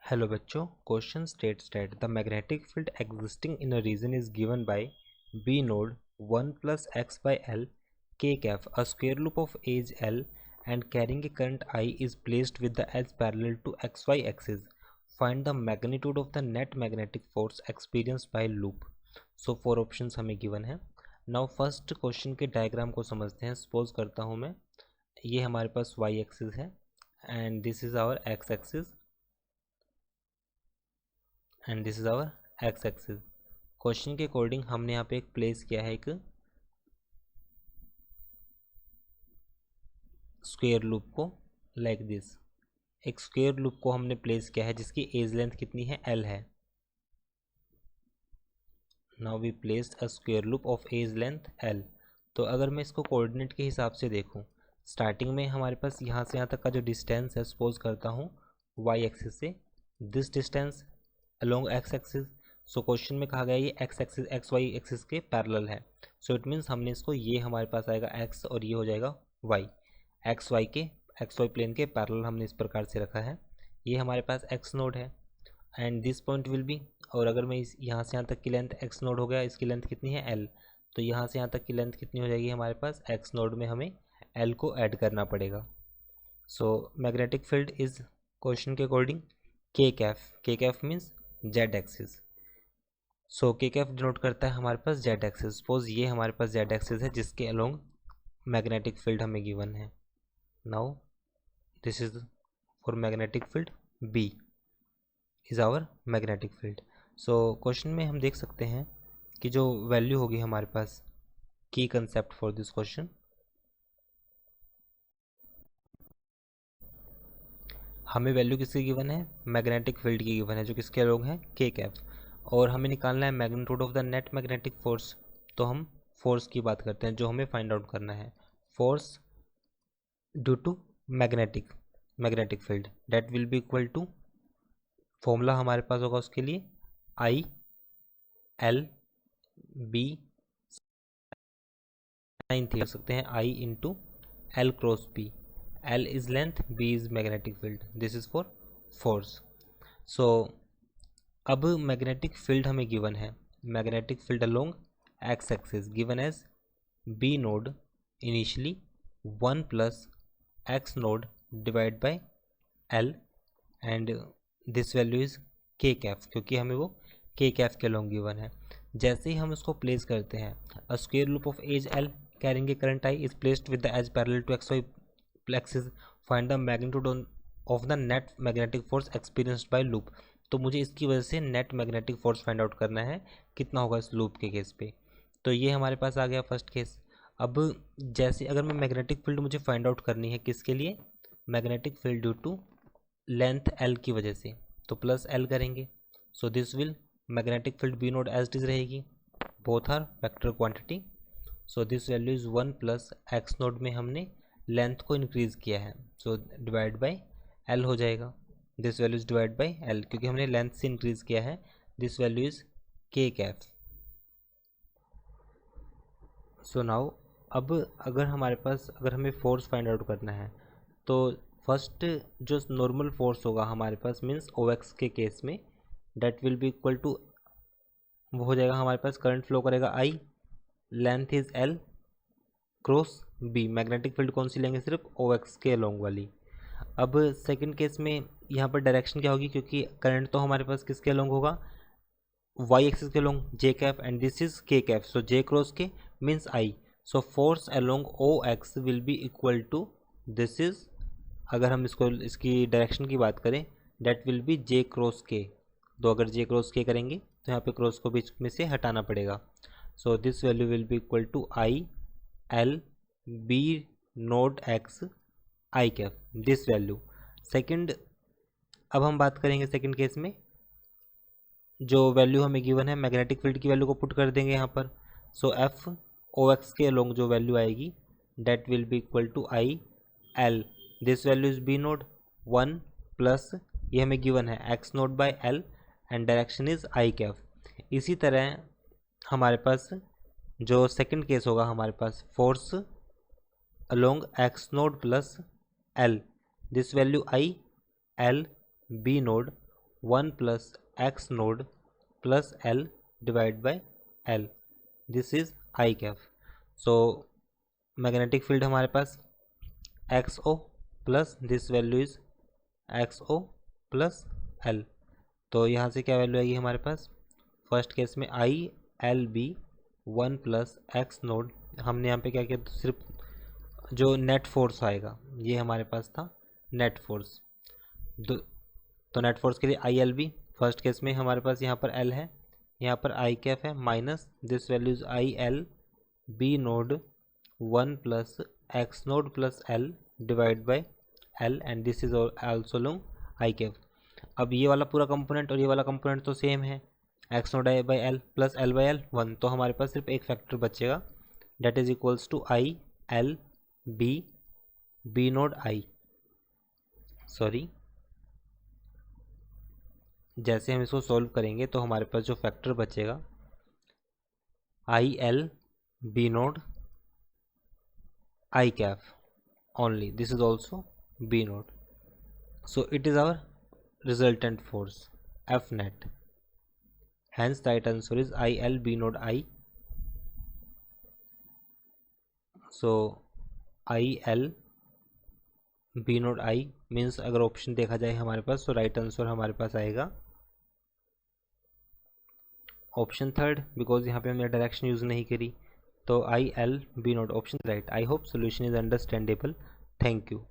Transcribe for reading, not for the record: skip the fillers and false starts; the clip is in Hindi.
हेलो बच्चों, question states that the magnetic field existing in a region is given by B naught 1 plus x by L k cap a square loop of edge L and carrying a current I is placed with the edge parallel to xy axis. Find the magnitude of the net magnetic force experienced by loop. So four options हमें given है. Now first question के डायग्राम को समझते हैं. सपोज करता हूँ मैं, ये हमारे पास y एक्सिस है and this is our x axis and this is our x axis. Question के अकॉर्डिंग हमने यहाँ पे एक प्लेस किया है एक स्क्वायर लूप को लाइक दिस. एक स्क्वायर लूप को हमने प्लेस किया है जिसकी एज लेंथ कितनी है, L है. Now we placed a square loop of edge length L. तो अगर मैं इसको कोऑर्डिनेट के हिसाब से देखूँ, स्टार्टिंग में हमारे पास यहाँ से यहाँ तक का जो डिस्टेंस है, सपोज करता हूँ y एक्सिस से this distance along x axis. So question में कहा गया ये x axis X Y axis के पैरेलल है. सो इट मीन्स हमने इसको, ये हमारे पास आएगा x और ये हो जाएगा y. एक्स वाई प्लेन के पैरेलल हमने इस प्रकार से रखा है. ये हमारे पास x नोड है and this point will be, और अगर मैं इस यहाँ से यहाँ तक की लेंथ x नोड हो गया, इसकी लेंथ कितनी है L, तो यहाँ से यहाँ तक की लेंथ कितनी हो जाएगी हमारे पास, x नोड में हमें L को ऐड करना पड़ेगा. सो मैग्नेटिक फील्ड इज क्वेश्चन के अकॉर्डिंग के कैफ मीन्स जेड एक्सिस. सो के कैफ डिनोट करता है हमारे पास जेड एक्सिस. सपोज ये हमारे पास जेड एक्सिस है जिसके अलोंग मैग्नेटिक फील्ड हमें गिवन है. Now this is for magnetic field, B is our magnetic field. So question में हम देख सकते हैं कि जो वैल्यू होगी हमारे पास, की कंसेप्ट फॉर दिस क्वेश्चन, हमें वैल्यू किसकी गिवन है, मैग्नेटिक फील्ड की गिवन है जो किसके अलोंग है, के कैफ. और हमें निकालना है magnitude of the net magnetic force. तो हम फोर्स की बात करते हैं जो हमें फाइंड आउट करना है. Force due to magnetic field that will be equal to, formula हमारे पास होगा उसके लिए I L B sine theta, सकते हैं I into L cross B. L is length, B is magnetic field. This is for force. So अब मैग्नेटिक फील्ड हमें गिवन है, magnetic field along X axis given as B naught initially 1 plus x naught divide by L and this value is K cap, क्योंकि हमें वो के कैफ के अलोंग गिवन है. जैसे ही हम उसको प्लेस करते हैं, a square loop of edge L carrying a current I is placed with the edge parallel to xy axis. Find the magnitude of the net magnetic force experienced by loop. तो मुझे इसकी वजह से net magnetic force find out करना है, कितना होगा इस लूप के केस पे. तो ये हमारे पास आ गया फर्स्ट केस. अब जैसे अगर मैं मैग्नेटिक फील्ड मुझे फाइंड आउट करनी है किसके लिए, magnetic field due to length L की वजह से, तो प्लस L करेंगे. So this will magnetic field be naught as it is रहेगी, both are vector quantity. So this value is 1 plus x naught में हमने लेंथ को इंक्रीज किया है, सो डिवाइड बाय L हो जाएगा. This value is divide by L क्योंकि हमने लेंथ से इंक्रीज किया है. This value is K Kaif. So now अब अगर हमारे पास, अगर हमें फोर्स फाइंड आउट करना है, तो फर्स्ट जो नॉर्मल फोर्स होगा हमारे पास मीन्स OX के केस में, that will be equal to, वो हो जाएगा हमारे पास करंट फ्लो करेगा I, length is L cross B. Magnetic field कौन सी लेंगे, सिर्फ OX के अलोंग वाली. अब सेकंड केस में यहाँ पर डायरेक्शन क्या होगी, क्योंकि करंट तो हमारे पास किसके अलोंग होगा, y एक्सिस के along J cap and this is K cap. So J cross K means I. So force along OX will be equal to, this is, अगर हम इसको इसकी डायरेक्शन की बात करें, that will be J cross K. तो अगर J क्रॉस K करेंगे तो यहाँ पे क्रॉस को बीच में से हटाना पड़ेगा. So this value will be equal to I L B naught X I cap, this value. Second, अब हम बात करेंगे सेकंड केस में, जो वैल्यू हमें गिवन है मैग्नेटिक फील्ड की वैल्यू को पुट कर देंगे यहाँ पर. सो F OX के अलोंग जो वैल्यू आएगी, that will be equal to I L, this value is B naught 1 plus, ये हमें गिवन है x naught by L and direction is I cap. इसी तरह हमारे पास जो सेकंड केस होगा, हमारे पास force along x naught plus L, this value I L B naught 1 plus x naught plus L divide by L, this is I cap. So magnetic field हमारे पास x o plus this value is x o plus L. तो यहाँ से क्या वैल्यू आएगी हमारे पास, फर्स्ट केस में I L B 1 plus x naught, हमने यहाँ पे क्या किया, तो सिर्फ जो नेट फोर्स आएगा ये हमारे पास था नेट फोर्स। तो नेट फोर्स के लिए I L B, first case में हमारे पास यहाँ पर एल है, यहाँ पर आई कैफ है, minus this values I L B naught 1 plus x naught plus L divide by L, and this is also long I cap. अब ये वाला पूरा कंपोनेंट और ये वाला कंपोनेंट तो सेम है, X naught I by L plus L by L 1, तो हमारे पास सिर्फ एक फैक्टर बचेगा, that is equals to I L B B naught I, sorry जैसे हम इसको सॉल्व करेंगे तो हमारे पास जो फैक्टर बचेगा I L B naught I cap only, this is also B node, so it is our resultant force F net, hence the right answer is IL B node I। so IL B node I means अगर ऑप्शन देखा जाए हमारे पास, तो राइट आंसर हमारे पास आएगा ऑप्शन थर्ड, बिकॉज यहाँ पे हमने डायरेक्शन यूज़ नहीं करी, तो IL B node option right. I hope solution is understandable, thank you.